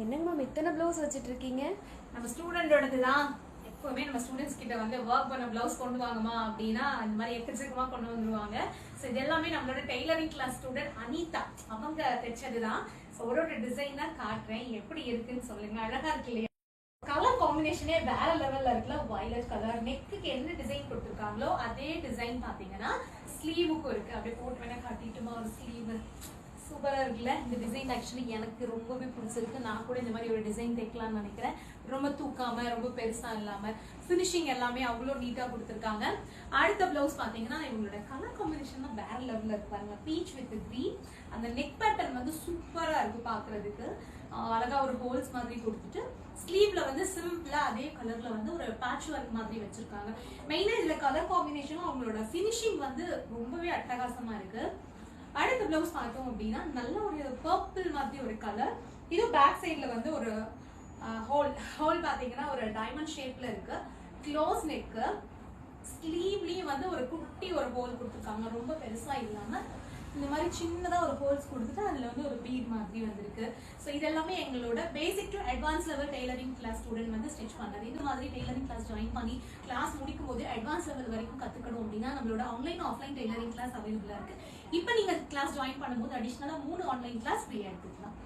என்னங்க மேம் இத்தனை ப்ளவுஸ் வச்சுட்டு இருக்கீங்க? நம்ம ஸ்டூடெண்டோடது தான். எப்பவுமே நம்ம ஸ்டூடெண்ட்ஸ் கிட்ட வந்து ஒர்க் பண்ண ப்ளவுஸ் கொண்டு வாங்கம்மா அப்படின்னா அந்த மாதிரி எக்கச்சக்கமா கொண்டு வந்துருவாங்க. ஸோ இது எல்லாமே நம்மளோட டெய்லரிங் கிளாஸ் ஸ்டூடெண்ட் அனிதா அவங்க தைச்சது தான். ஸோ ஒரு டிசைன் தான் காட்டுறேன், எப்படி இருக்குன்னு சொல்லுங்க. அழகா இருக்கு இல்லையா? கலர் காம்பினேஷனே வேற லெவல்ல இருக்குல்ல. வயலட் கலர், நெக்குக்கு என்ன டிசைன் கொடுத்துருக்காங்களோ அதே டிசைன் பாத்தீங்கன்னா ஸ்லீவுக்கும் இருக்கு. அப்படியே போட்டு வேணா காட்டிட்டுமா ஒரு ஸ்லீவ். சூப்பரா இருக்குல்ல இந்த டிசைன். ஆக்சுவலி எனக்கு ரொம்பவே பிடிச்சிருக்கு. நான் கூட இந்த மாதிரி ஒரு டிசைன் தைக்கலாம்னு நினைக்கிறேன். ரொம்ப தூக்காம ரொம்ப பெருசா இல்லாம பினிஷிங் எல்லாமே அவ்வளோ நீட்டா கொடுத்துருக்காங்க. அடுத்த பிளவுஸ் பாத்தீங்கன்னா இவங்களோட கலர் காம்பினேஷன் தான் வேற லெவல்ல இருக்கு பாருங்க. Beach with green. அந்த நெக் பேட்டர்ன் வந்து சூப்பரா இருக்கு பாக்குறதுக்கு. அழகா ஒரு ஹோல்ஸ் மாதிரி கொடுத்துட்டு ஸ்லீவ்ல வந்து சிம்பிளா அதே கலர்ல வந்து ஒரு பேட்ச் ஒர்க் மாதிரி வச்சிருக்காங்க. மெயினா இதுல கலர் காம்பினேஷனும் அவங்களோட பினிஷிங் வந்து ரொம்பவே அட்டகாசமா இருக்கு. அடுத்த பிளவுஸ் பார்த்தோம் அப்படின்னா நல்ல ஒரு பர்பிள் மாதிரி ஒரு கலர். இது பேக் சைட்ல வந்து ஒரு ஹோல் பாத்தீங்கன்னா ஒரு டைமண்ட் ஷேப்ல இருக்கு. Close neck. ஸ்லீவ்லயும் வந்து ஒரு குட்டி ஒரு ஹோல் கொடுத்துருக்காங்க. ரொம்ப பெருசா இல்லாம இந்த மாதிரி சின்னதா ஒரு ஹோல்ஸ் கொடுத்துட்டு அதுல வந்து ஒரு பீட் மாதிரி வந்திருக்கு. ஸோ இதெல்லாமே எங்களோட basic to advance level tailoring class student வந்து ஸ்டிச் பண்ணது. இந்த மாதிரி டெய்லரிங் கிளாஸ் ஜாயின் பண்ணி கிளாஸ் முடிக்கும் போது அட்வான்ஸ் லெவல் வரைக்கும் கத்துக்கணும் அப்படின்னா நம்மளோட ஆன்லைன் ஆஃப்லைன் டெய்லரிங் கிளாஸ் அவைலபிளா இருக்கு. இப்போ நீங்க கிளாஸ் ஜாயின் பண்ணும்போது அடிஷனலா 3 ஆன்லைன் கிளாஸ் ஃப்ரீயா எடுத்துக்கலாம்.